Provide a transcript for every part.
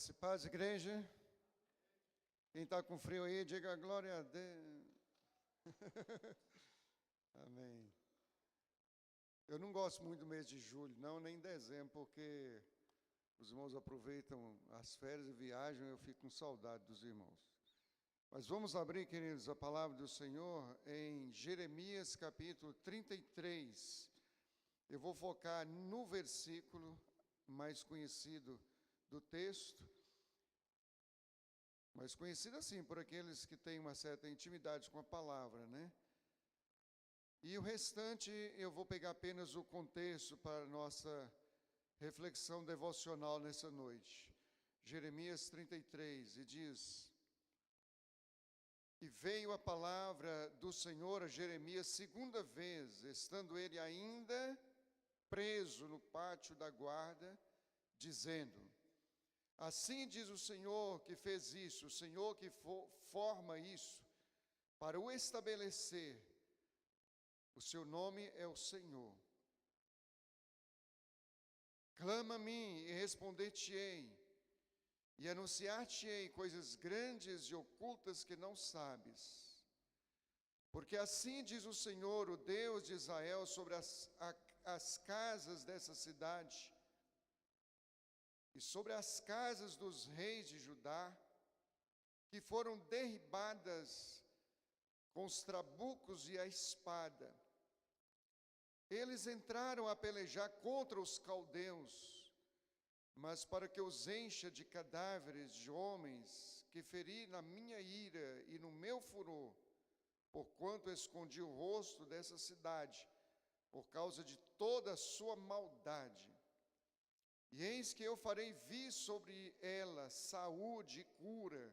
Graça e paz, igreja. Quem está com frio aí, diga glória a Deus. Amém. Eu não gosto muito do mês de julho, não, nem dezembro, porque os irmãos aproveitam as férias e viajam, eu fico com saudade dos irmãos. Mas vamos abrir, queridos, a palavra do Senhor em Jeremias capítulo 33. Eu vou focar no versículo mais conhecido do texto, mas conhecido assim por aqueles que têm uma certa intimidade com a palavra, né? E o restante eu vou pegar apenas o contexto para a nossa reflexão devocional nessa noite. Jeremias 33, e diz: E veio a palavra do Senhor a Jeremias segunda vez, estando ele ainda preso no pátio da guarda, dizendo: Assim diz o Senhor que fez isso, o Senhor que forma isso, para o estabelecer. O seu nome é o Senhor. Clama a mim e responder-te-ei, e anunciar-te-ei coisas grandes e ocultas que não sabes. Porque assim diz o Senhor, o Deus de Israel, sobre as casas dessa cidade, e sobre as casas dos reis de Judá, que foram derribadas com os trabucos e a espada. Eles entraram a pelejar contra os caldeus, mas para que os encha de cadáveres de homens que feri na minha ira e no meu furor, porquanto escondi o rosto dessa cidade, por causa de toda a sua maldade. E eis que eu farei vir sobre ela saúde e cura,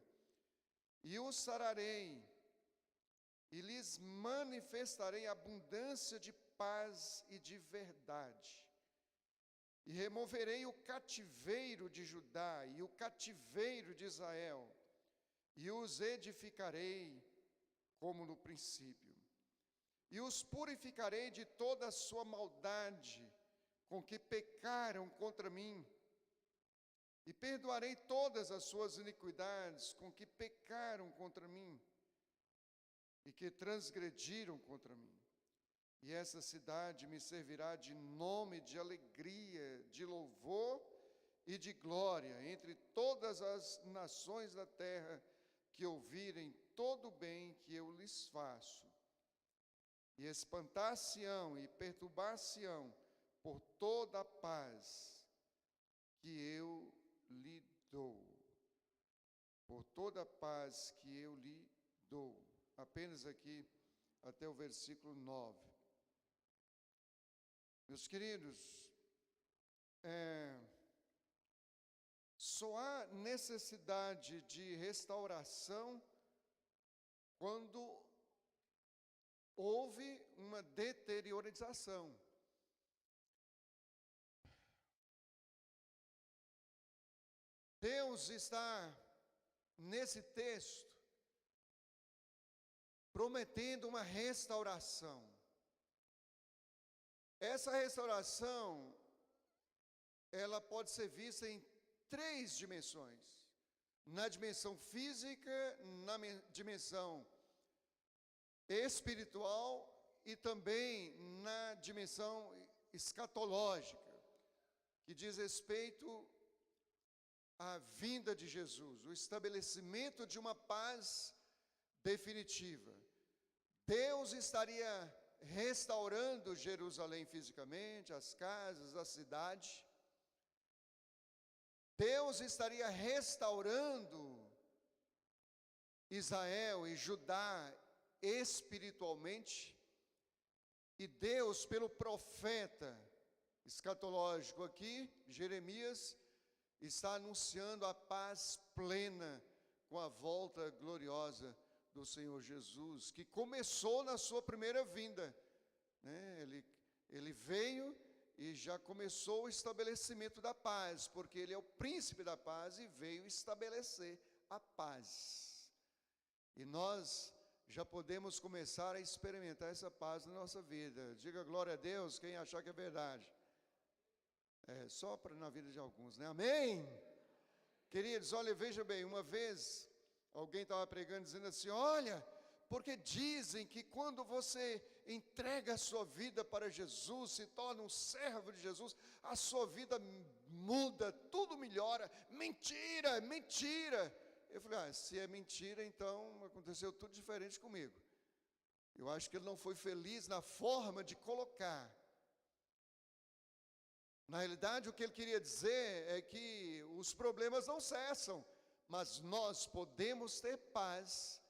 e os sararei, e lhes manifestarei abundância de paz e de verdade. E removerei o cativeiro de Judá e o cativeiro de Israel, e os edificarei como no princípio. E os purificarei de toda a sua maldade, com que pecaram contra mim, e perdoarei todas as suas iniquidades, com que pecaram contra mim, e que transgrediram contra mim. E essa cidade me servirá de nome de alegria, de louvor e de glória, entre todas as nações da terra, que ouvirem todo o bem que eu lhes faço. E espantar-se-ão e perturbar-se-ão por toda a paz que eu lhe dou. Por toda a paz que eu lhe dou. Apenas aqui até o versículo 9. Meus queridos, só há necessidade de restauração quando houve uma deteriorização. Deus está, nesse texto, prometendo uma restauração. Essa restauração, ela pode ser vista em três dimensões. Na dimensão física, na dimensão espiritual e também na dimensão escatológica, que diz respeito à vinda de Jesus, o estabelecimento de uma paz definitiva. Deus estaria restaurando Jerusalém fisicamente, as casas, a cidade. Deus estaria restaurando Israel e Judá espiritualmente. E Deus, pelo profeta escatológico aqui, Jeremias, está anunciando a paz plena com a volta gloriosa do Senhor Jesus, que começou na sua primeira vinda, né? Ele veio e já começou o estabelecimento da paz, porque Ele é o príncipe da paz e veio estabelecer a paz. E nós já podemos começar a experimentar essa paz na nossa vida. Diga glória a Deus, quem achar que é verdade. Só na vida de alguns, né? Amém? Queridos, olha, veja bem, uma vez alguém estava pregando dizendo assim, olha, porque dizem que quando você entrega a sua vida para Jesus, se torna um servo de Jesus, a sua vida muda, tudo melhora. Mentira, mentira. Eu falei, se é mentira, então aconteceu tudo diferente comigo. Eu acho que ele não foi feliz na forma de colocar. Na realidade, o que ele queria dizer é que os problemas não cessam, mas nós podemos ter paz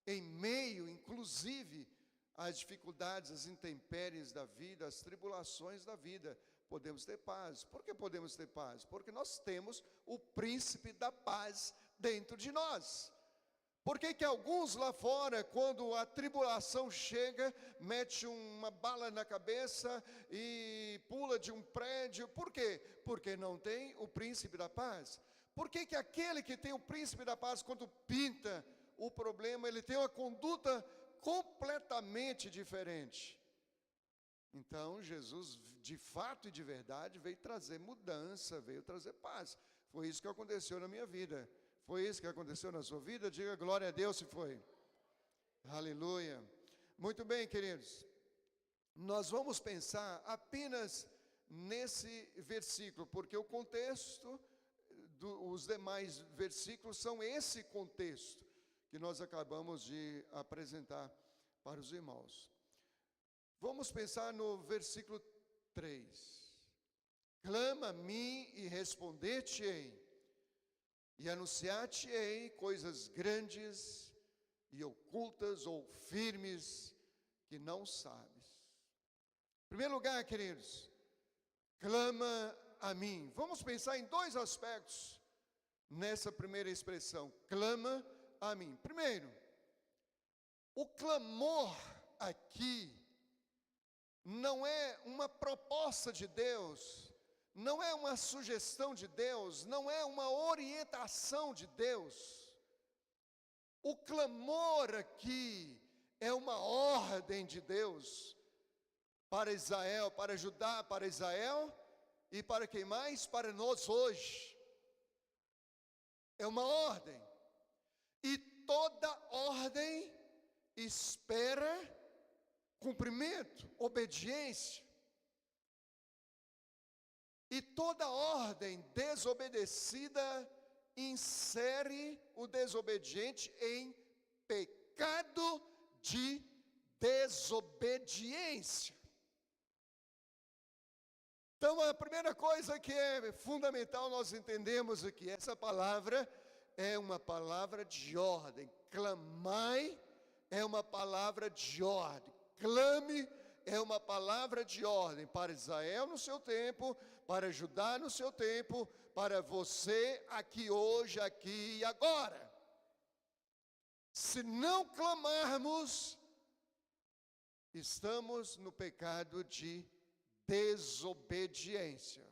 em meio, inclusive, às dificuldades, às intempéries da vida, às tribulações da vida. Podemos ter paz. Por que podemos ter paz? Porque nós temos o príncipe da paz dentro de nós. Por que alguns lá fora, quando a tribulação chega, mete uma bala na cabeça e pula de um prédio? Por quê? Porque não tem o príncipe da paz. Por que aquele que tem o príncipe da paz, quando pinta o problema, ele tem uma conduta completamente diferente? Então, Jesus, de fato e de verdade, veio trazer mudança, veio trazer paz. Foi isso que aconteceu na minha vida. Foi isso que aconteceu na sua vida? Diga glória a Deus se foi. Aleluia. Muito bem, queridos. Nós vamos pensar apenas nesse versículo, porque o contexto, os demais versículos são esse contexto que nós acabamos de apresentar para os irmãos. Vamos pensar no versículo 3. Clama a mim e responder-te-ei, e anunciar-te-ei coisas grandes e ocultas ou firmes que não sabes. Em primeiro lugar, queridos, clama a mim. Vamos pensar em dois aspectos nessa primeira expressão, clama a mim. Primeiro, o clamor aqui não é uma proposta de Deus, não é uma sugestão de Deus, não é uma orientação de Deus. O clamor aqui é uma ordem de Deus para Israel, para Judá, para Israel e para quem mais? Para nós hoje. É uma ordem. E toda ordem espera cumprimento, obediência. E toda ordem desobedecida insere o desobediente em pecado de desobediência. Então, a primeira coisa que é fundamental nós entendemos aqui, essa palavra é uma palavra de ordem. Clamai é uma palavra de ordem. Clame é uma palavra de ordem para Israel no seu tempo, para Judá no seu tempo, para você aqui hoje, aqui e agora. Se não clamarmos, estamos no pecado de desobediência.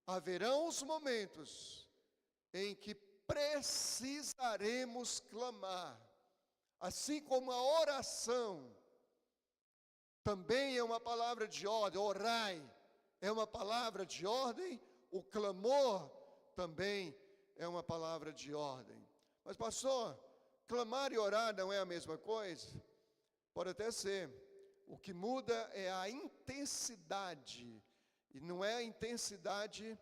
Haverão os momentos em que precisaremos clamar, assim como a oração também é uma palavra de ordem, orai é uma palavra de ordem, o clamor também é uma palavra de ordem. Mas pastor, clamar e orar não é a mesma coisa? Pode até ser. O que muda é a intensidade, e não é a intensidade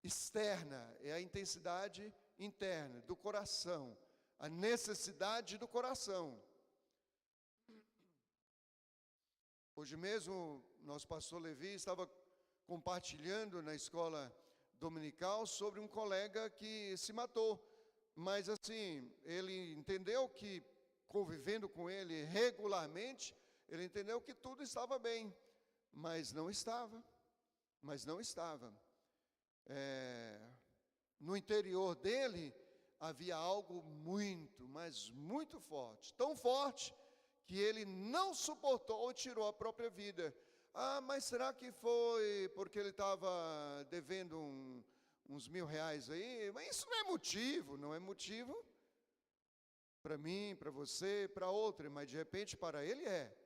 externa, é a intensidade interna, do coração, a necessidade do coração. Hoje mesmo, nosso pastor Levi estava compartilhando na escola dominical sobre um colega que se matou, mas assim, ele entendeu que convivendo com ele regularmente, ele entendeu que tudo estava bem, mas não estava. No interior dele havia algo muito, mas muito forte. Tão forte que ele não suportou e tirou a própria vida. Mas será que foi porque ele estava devendo uns R$1.000 aí? Mas isso não é motivo para mim, para você, para outra, mas de repente para ele é.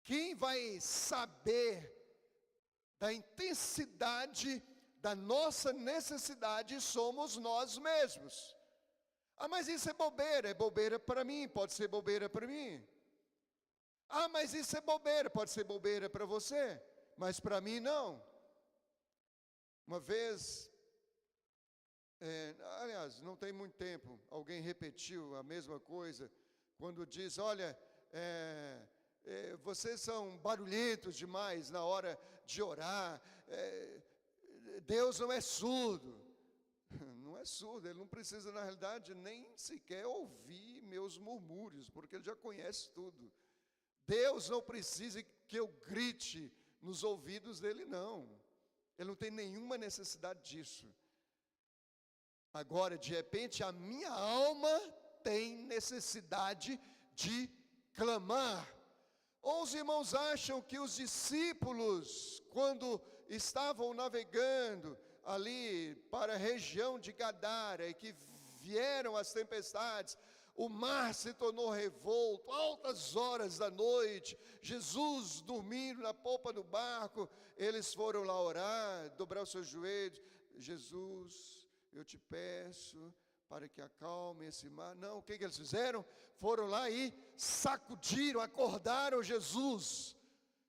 Quem vai saber da intensidade da nossa necessidade somos nós mesmos. Ah, mas isso é bobeira para mim, pode ser bobeira para mim. Ah, mas isso é bobeira, pode ser bobeira para você, mas para mim não. Uma vez, aliás, não tem muito tempo, alguém repetiu a mesma coisa, quando diz, olha, vocês são barulhentos demais na hora de orar, Deus não é surdo. Não é surdo, Ele não precisa, na realidade, nem sequer ouvir meus murmúrios, porque Ele já conhece tudo. Deus não precisa que eu grite nos ouvidos dEle, não. Ele não tem nenhuma necessidade disso. Agora, de repente, a minha alma tem necessidade de clamar. Ou os irmãos acham que os discípulos, quando estavam navegando ali para a região de Gadara, e que vieram as tempestades, o mar se tornou revolto, altas horas da noite, Jesus dormindo na polpa do barco, eles foram lá orar, dobrar os seus joelhos, Jesus, eu te peço para que acalme esse mar. Não, o que eles fizeram? Foram lá e sacudiram, acordaram Jesus.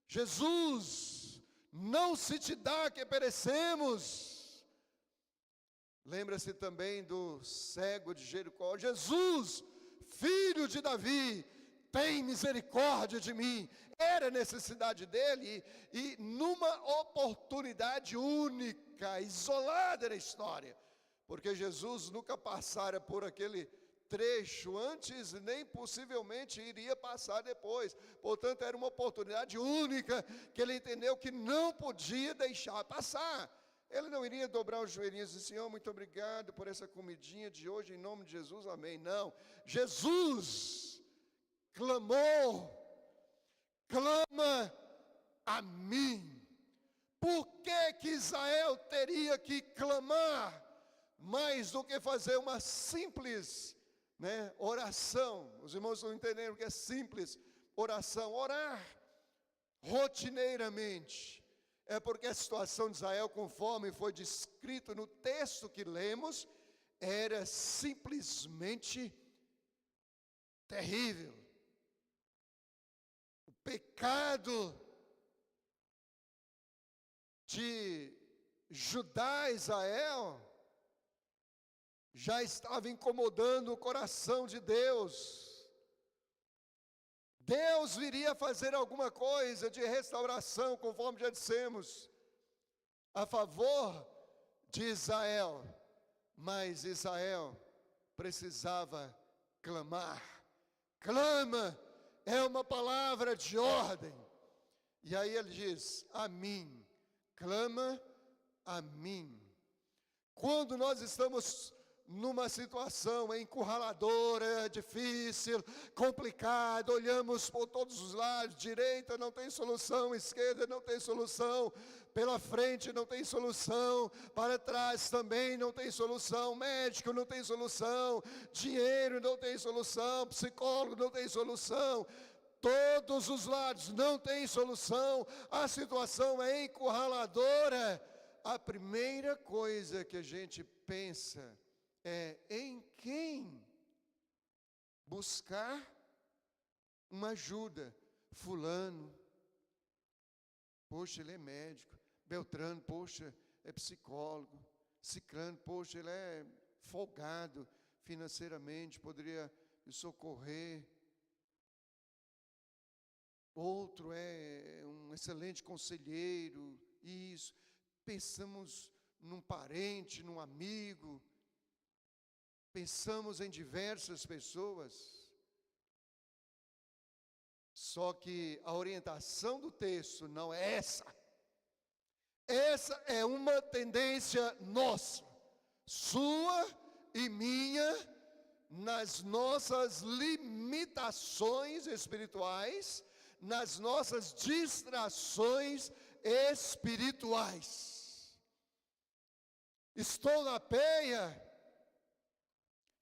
Jesus, não se te dá que perecemos. Lembra-se também do cego de Jericó. Jesus, filho de Davi, tem misericórdia de mim. Era a necessidade dele, e numa oportunidade única, isolada na história, porque Jesus nunca passara por aquele trecho antes, nem possivelmente iria passar depois. Portanto, era uma oportunidade única, que ele entendeu que não podia deixar passar. Ele não iria dobrar os joelhinhos e dizer, Senhor, muito obrigado por essa comidinha de hoje, em nome de Jesus, amém. Não, Jesus clamou, clama a mim. Por que Israel teria que clamar, mais do que fazer uma simples oração? Os irmãos estão entendendo que é simples oração, orar rotineiramente. É porque a situação de Israel, conforme foi descrito no texto que lemos, era simplesmente terrível. O pecado de Judá e Israel já estava incomodando o coração de Deus. Deus viria fazer alguma coisa de restauração, conforme já dissemos, a favor de Israel. Mas Israel precisava clamar. Clama é uma palavra de ordem. E aí ele diz, a mim, clama a mim. Quando nós estamos numa situação encurraladora, difícil, complicada, olhamos por todos os lados, direita não tem solução, esquerda não tem solução, pela frente não tem solução, para trás também não tem solução, médico não tem solução, dinheiro não tem solução, psicólogo não tem solução, todos os lados não tem solução, a situação é encurraladora. A primeira coisa que a gente pensa é em quem buscar uma ajuda. Fulano, poxa, ele é médico. Beltrano, poxa, é psicólogo. Ciclano, poxa, ele é folgado financeiramente, poderia me socorrer. Outro é um excelente conselheiro. Isso. Pensamos num parente, num amigo. Pensamos em diversas pessoas, só que a orientação do texto não é essa. Essa é uma tendência nossa, sua e minha, nas nossas limitações espirituais, nas nossas distrações espirituais. Estou na peia,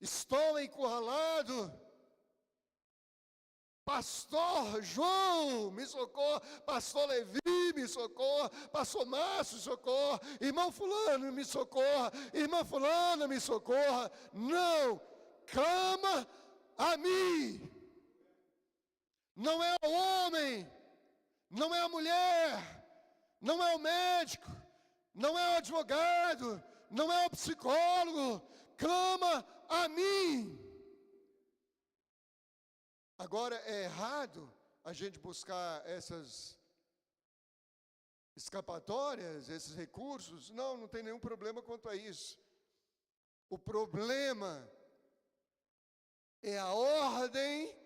estou encurralado, Pastor João, me socorra. Pastor Levi, me socorra. Pastor Márcio, socorra. Irmão fulano, me socorra. Irmã fulana, me socorra. Não, clama a mim. Não é o homem, não é a mulher, não é o médico, não é o advogado, não é o psicólogo. Clama a mim. Agora, é errado a gente buscar essas escapatórias, esses recursos? Não, não tem nenhum problema quanto a isso. O problema é a ordem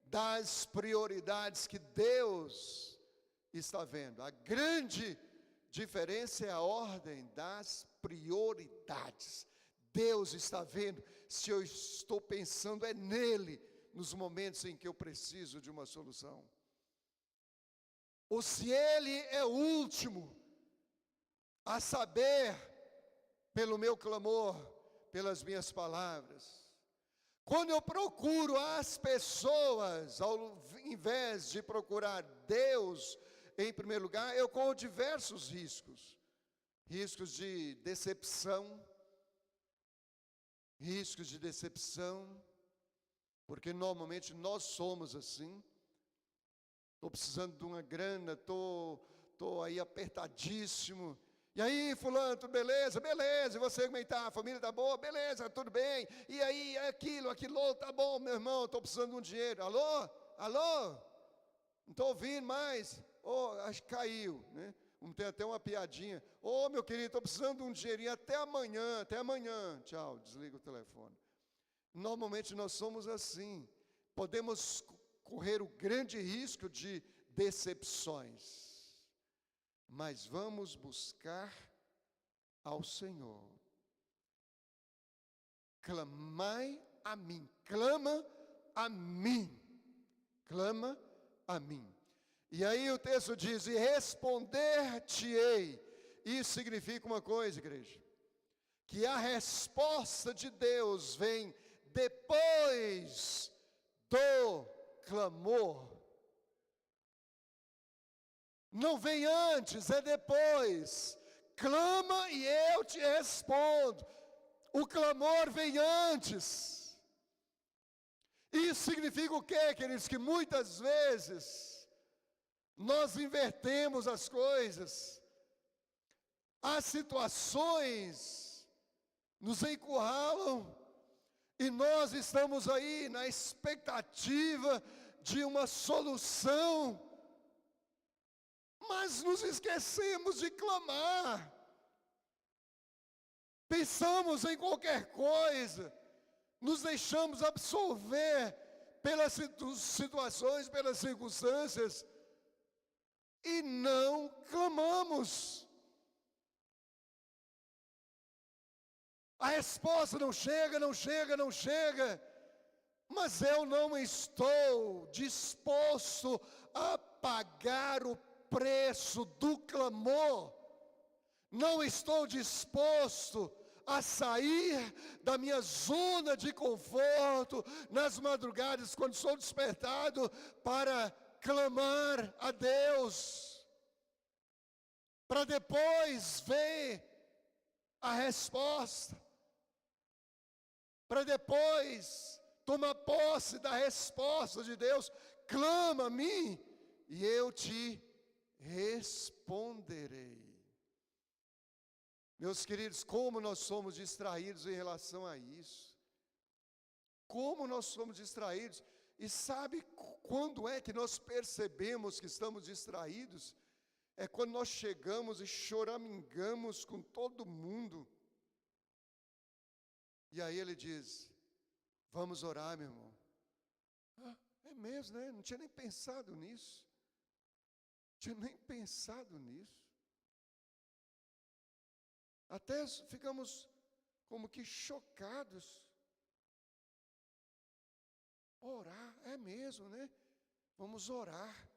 das prioridades que Deus está vendo. A grande diferença é a ordem das prioridades. Deus está vendo se eu estou pensando nele nos momentos em que eu preciso de uma solução, ou se ele é o último a saber pelo meu clamor, pelas minhas palavras. Quando eu procuro as pessoas, ao invés de procurar Deus em primeiro lugar, eu corro diversos riscos. Riscos de decepção, porque normalmente nós somos assim. Estou precisando de uma grana, estou aí apertadíssimo. E aí, fulano, tudo beleza? Beleza. E você, como é que está? A família está boa? Beleza, tudo bem. E aí, aquilo outro, tá bom, meu irmão, estou precisando de um dinheiro. Alô? Não estou ouvindo mais. Acho que caiu, né? Tem até uma piadinha. Meu querido, estou precisando de um dinheirinho até amanhã. Tchau, desliga o telefone. Normalmente nós somos assim. Podemos correr o grande risco de decepções. Mas vamos buscar ao Senhor. Clamai a mim. Clama a mim. Clama a mim. E aí o texto diz: e responder-te-ei. Isso significa uma coisa, igreja, que a resposta de Deus vem depois do clamor. Não vem antes, é depois. Clama e eu te respondo. O clamor vem antes. Isso significa o quê, queridos? Que muitas vezes nós invertemos as coisas. As situações nos encurralam e nós estamos aí na expectativa de uma solução, mas nos esquecemos de clamar. Pensamos em qualquer coisa, nos deixamos absorver pelas situações, pelas circunstâncias, e não clamamos. A resposta não chega, mas eu não estou disposto a pagar o preço do clamor. Não estou disposto a sair da minha zona de conforto nas madrugadas, quando sou despertado, para clamar a Deus, para depois ver a resposta, para depois tomar posse da resposta de Deus. Clama a mim e eu te responderei. Meus queridos, como nós somos distraídos em relação a isso. Como nós somos distraídos. E sabe quando é que nós percebemos que estamos distraídos? É quando nós chegamos e choramingamos com todo mundo. E aí ele diz: vamos orar, meu irmão. É mesmo, né? Não tinha nem pensado nisso. Até ficamos como que chocados. Orar, é mesmo, né? Vamos orar.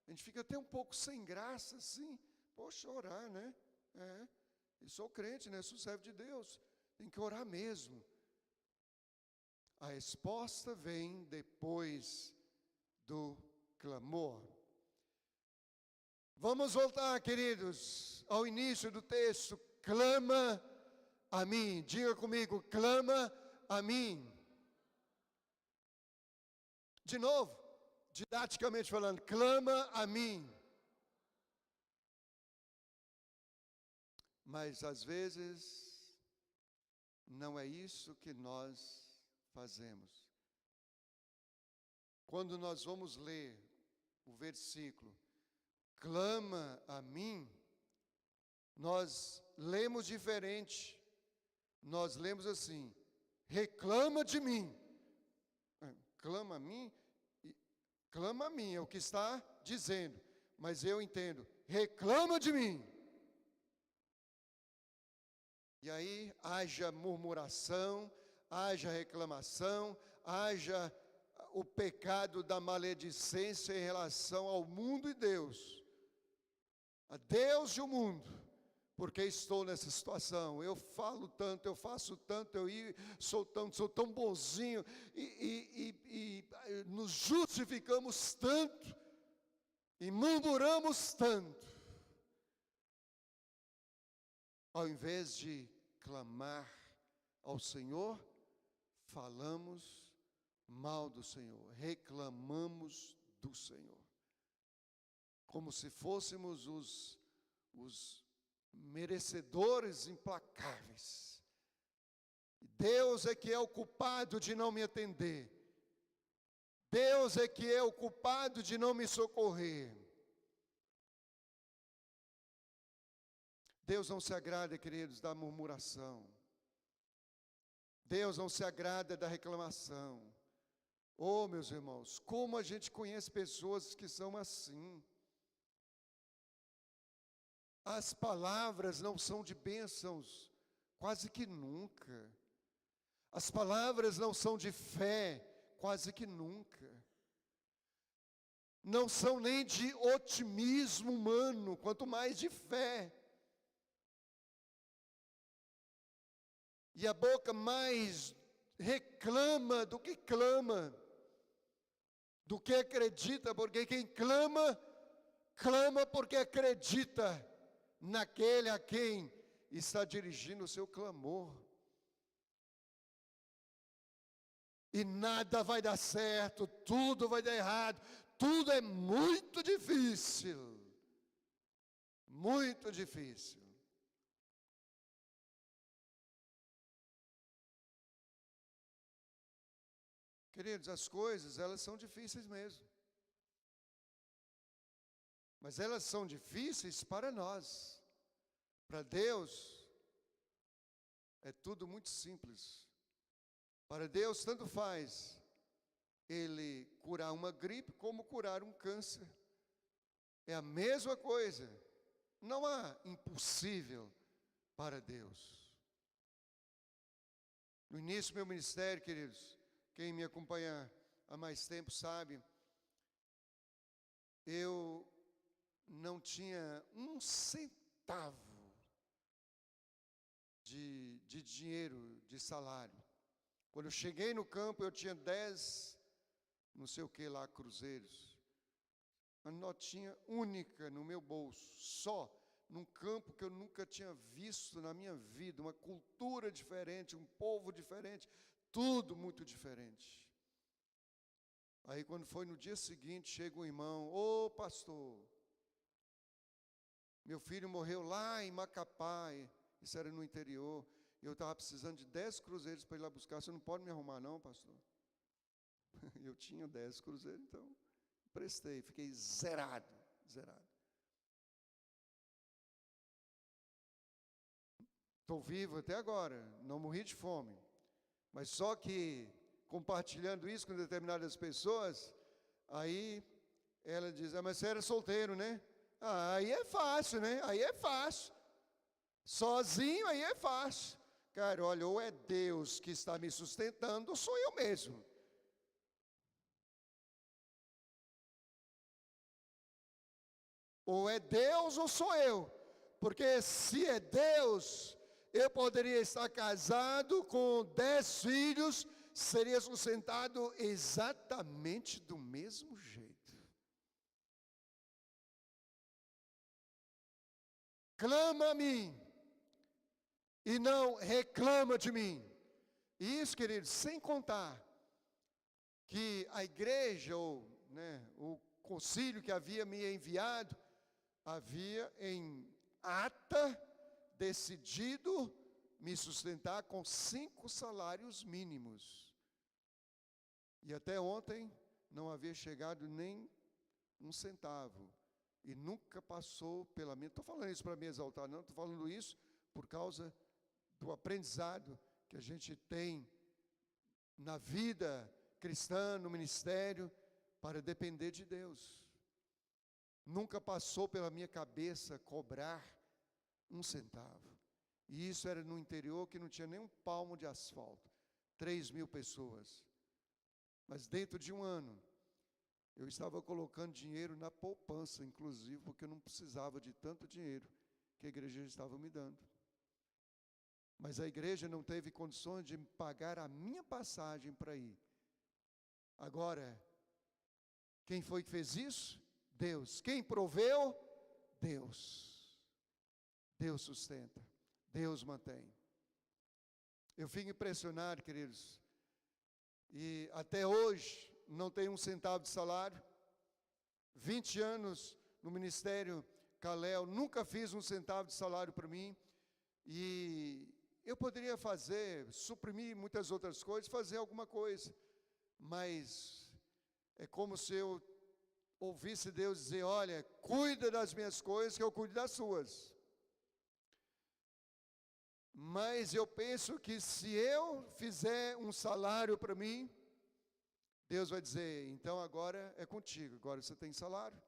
A gente fica até um pouco sem graça, assim. Poxa, orar, né? Eu sou crente, né? Sou servo de Deus. Tem que orar mesmo. A resposta vem depois do clamor. Vamos voltar, queridos, ao início do texto. Clama a mim. Diga comigo, clama a mim. De novo, didaticamente falando, clama a mim. Mas às vezes não é isso que nós fazemos. Quando nós vamos ler o versículo, clama a mim, nós lemos diferente. Nós lemos assim, reclama de mim. Clama a mim, clama a mim, é o que está dizendo. Mas eu entendo, reclama de mim. E aí haja murmuração, haja reclamação, haja o pecado da maledicência em relação ao mundo e Deus. A Deus e o mundo. Porque estou nessa situação, eu falo tanto, eu faço tanto, sou tão bonzinho, e nos justificamos tanto, e murmuramos tanto. Ao invés de clamar ao Senhor, falamos mal do Senhor, reclamamos do Senhor. Como se fôssemos os merecedores implacáveis. Deus é que é o culpado de não me atender. Deus é que é o culpado de não me socorrer. Deus não se agrada, queridos, da murmuração. Deus não se agrada da reclamação. Oh, meus irmãos, como a gente conhece pessoas que são assim. As palavras não são de bênçãos, quase que nunca. As palavras não são de fé, quase que nunca. Não são nem de otimismo humano, quanto mais de fé. E a boca mais reclama do que clama, do que acredita, porque quem clama, clama porque acredita naquele a quem está dirigindo o seu clamor. E nada vai dar certo, tudo vai dar errado, tudo é muito difícil. Muito difícil. Queridos, as coisas, elas são difíceis mesmo. Mas elas são difíceis para nós. Para Deus, é tudo muito simples. Para Deus, tanto faz Ele curar uma gripe como curar um câncer. É a mesma coisa. Não há impossível para Deus. No início do meu ministério, queridos, quem me acompanha há mais tempo sabe, eu não tinha um centavo de dinheiro, de salário. Quando eu cheguei no campo, eu tinha 10, não sei o que lá, cruzeiros. Uma notinha única no meu bolso, só, num campo que eu nunca tinha visto na minha vida, uma cultura diferente, um povo diferente, tudo muito diferente. Aí quando foi no dia seguinte, chega um irmão, ô pastor, meu filho morreu lá em Macapá, isso era no interior, e eu estava precisando de 10 cruzeiros para ir lá buscar, você não pode me arrumar não, pastor? Eu tinha 10 cruzeiros, então prestei, fiquei zerado. Estou vivo até agora, não morri de fome. Mas só que, compartilhando isso com determinadas pessoas, aí ela diz, mas você era solteiro, né? Aí é fácil, né? Aí é fácil. Sozinho, aí é fácil. Cara, olha, ou é Deus que está me sustentando, ou sou eu mesmo. Ou é Deus ou sou eu. Porque se é Deus, eu poderia estar casado com 10 filhos, seria sustentado exatamente do mesmo jeito. Clama a mim e não reclama de mim. E isso, queridos, sem contar que a igreja, o concílio que havia me enviado, havia em ata decidido me sustentar com 5 salários mínimos. E até ontem não havia chegado nem um centavo. E nunca passou pela minha... Estou falando isso para me exaltar, não. Estou falando isso por causa do aprendizado que a gente tem na vida cristã, no ministério, para depender de Deus. Nunca passou pela minha cabeça cobrar um centavo. E isso era no interior que não tinha nem um palmo de asfalto. 3.000 pessoas. Mas dentro de um ano, eu estava colocando dinheiro na poupança, inclusive, porque eu não precisava de tanto dinheiro que a igreja estava me dando. Mas a igreja não teve condições de pagar a minha passagem para ir. Agora, quem foi que fez isso? Deus. Quem proveu? Deus. Deus sustenta. Deus mantém. Eu fico impressionado, queridos. E até hoje não tenho um centavo de salário. 20 anos no ministério Calel, nunca fiz um centavo de salário para mim. E eu poderia suprimir muitas outras coisas, fazer alguma coisa. Mas é como se eu ouvisse Deus dizer: olha, cuida das minhas coisas que eu cuido das suas. Mas eu penso que se eu fizer um salário para mim, Deus vai dizer: então agora é contigo, agora você tem salário.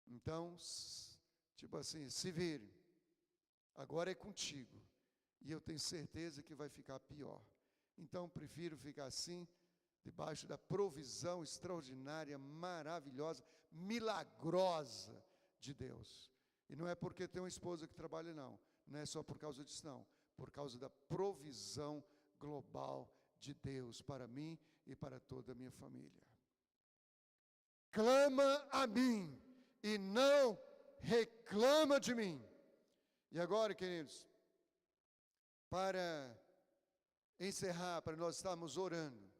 Então, tipo assim, se vire, agora é contigo. E eu tenho certeza que vai ficar pior. Então, prefiro ficar assim, debaixo da provisão extraordinária, maravilhosa, milagrosa de Deus. E não é porque tem uma esposa que trabalha, não. Não é só por causa disso, não. Por causa da provisão global de Deus para mim e para toda a minha família. Clama a mim e não reclama de mim. E agora, queridos, para encerrar, para nós estarmos orando.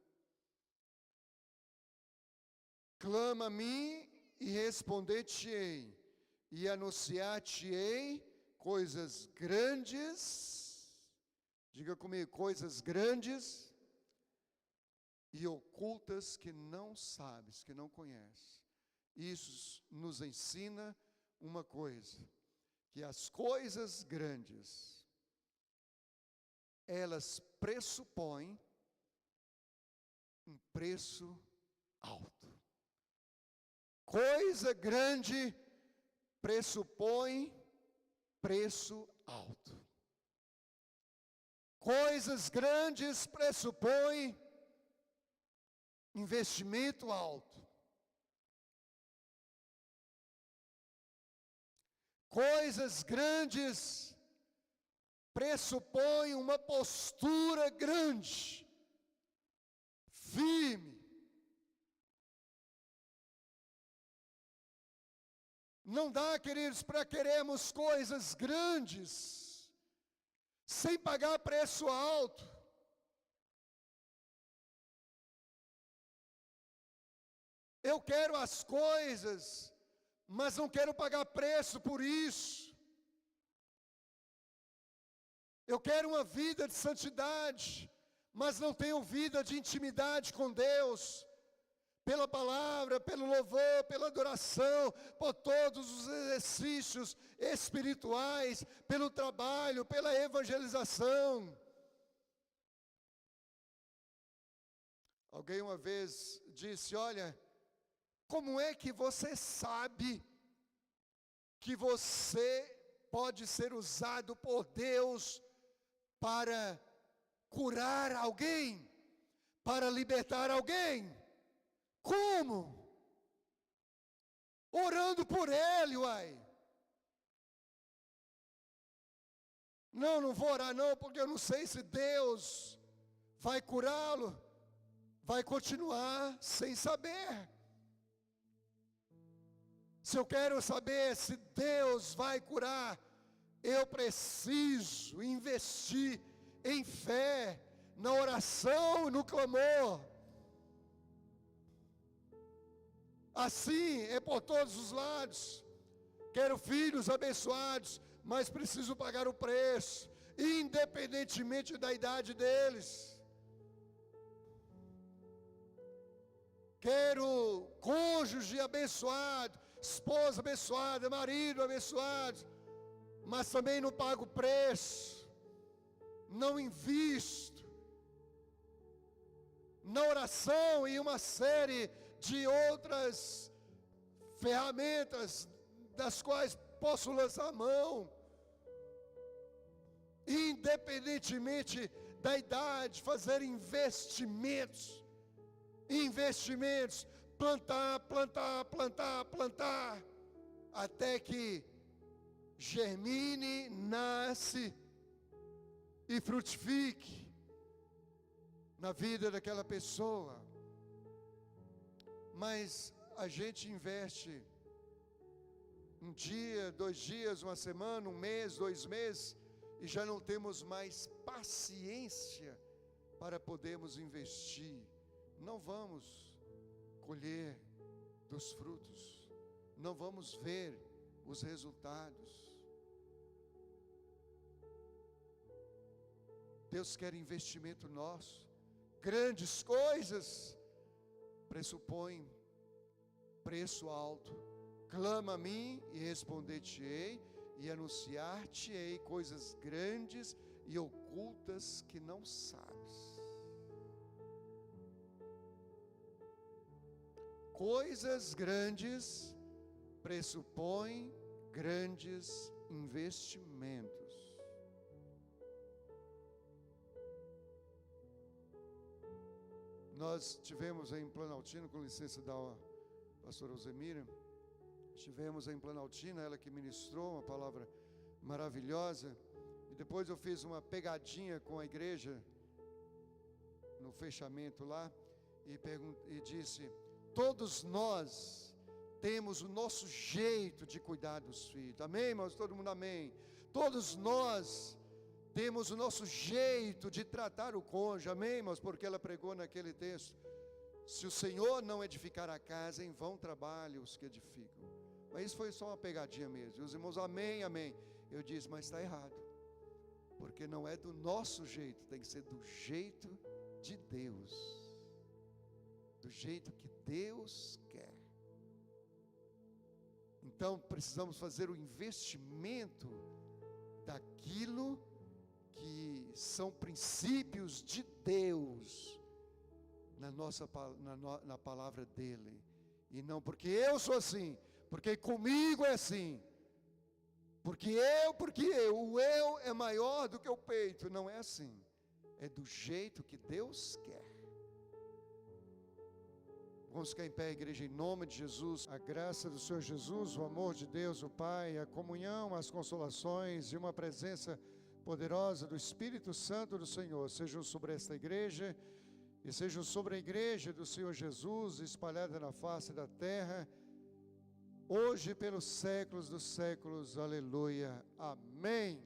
Clama a mim e responder-te-ei, e anunciar-te-ei coisas grandes, diga comigo, coisas grandes e ocultas que não sabes, que não conheces. Isso nos ensina uma coisa, que as coisas grandes, elas pressupõem um preço alto. Coisa grande pressupõe preço alto. Coisas grandes pressupõem investimento alto. Coisas grandes pressupõem uma postura grande, firme. Não dá, queridos, para querermos coisas grandes sem pagar preço alto. Eu quero as coisas, mas não quero pagar preço por isso. Eu quero uma vida de santidade, mas não tenho vida de intimidade com Deus. Pela palavra, pelo louvor, pela adoração, por todos os exercícios espirituais, pelo trabalho, pela evangelização. Alguém uma vez disse: olha, como é que você sabe que você pode ser usado por Deus para curar alguém, para libertar alguém? Como? Orando por ele, uai. Não vou orar não, porque eu não sei se Deus vai curá-lo, vai continuar sem saber. Se eu quero saber se Deus vai curar, eu preciso investir em fé, na oração e no clamor. Assim é por todos os lados. Quero filhos abençoados, mas preciso pagar o preço, independentemente da idade deles. Quero cônjuge abençoado, esposa abençoada, marido abençoado, mas também não pago preço, não invisto na oração e uma série de outras ferramentas das quais posso lançar a mão, independentemente da idade, fazer investimentos, plantar, até que germine, nasce e frutifique na vida daquela pessoa. Mas a gente investe um dia, 2 dias, uma semana, 1 mês, 2 meses, e já não temos mais paciência para podermos investir. Não vamos colher dos frutos, não vamos ver os resultados. Deus quer investimento nosso. Grandes coisas pressupõem preço alto. Clama a mim e responder-te-ei, e anunciar-te-ei coisas grandes e ocultas que não sabes. Coisas grandes pressupõem grandes investimentos. Nós tivemos em Planaltina, com licença da pastora Alzemira, estivemos em Planaltina, ela que ministrou uma palavra maravilhosa, e depois eu fiz uma pegadinha com a igreja, no fechamento lá, e disse: todos nós temos o nosso jeito de cuidar dos filhos, amém, irmãos? Todo mundo amém? Todos nós temos o nosso jeito de tratar o cônjuge, amém, irmãos? Porque ela pregou naquele texto: se o Senhor não edificar a casa, em vão trabalham os que edificam. Mas isso foi só uma pegadinha mesmo. E os irmãos, amém, amém. Eu disse, mas está errado, porque não é do nosso jeito, tem que ser do jeito de Deus, do jeito que Deus quer. Então precisamos fazer o investimento daquilo que são princípios de Deus na palavra dele, e não porque eu sou assim, porque comigo é assim, porque o eu é maior do que o peito. Não é assim, é do jeito que Deus quer. Vamos ficar em pé, igreja, em nome de Jesus. A graça do Senhor Jesus, o amor de Deus, o Pai, a comunhão, as consolações e uma presença poderosa do Espírito Santo do Senhor sejam sobre esta igreja e sejam sobre a igreja do Senhor Jesus, espalhada na face da terra, hoje pelos séculos dos séculos. Aleluia. Amém.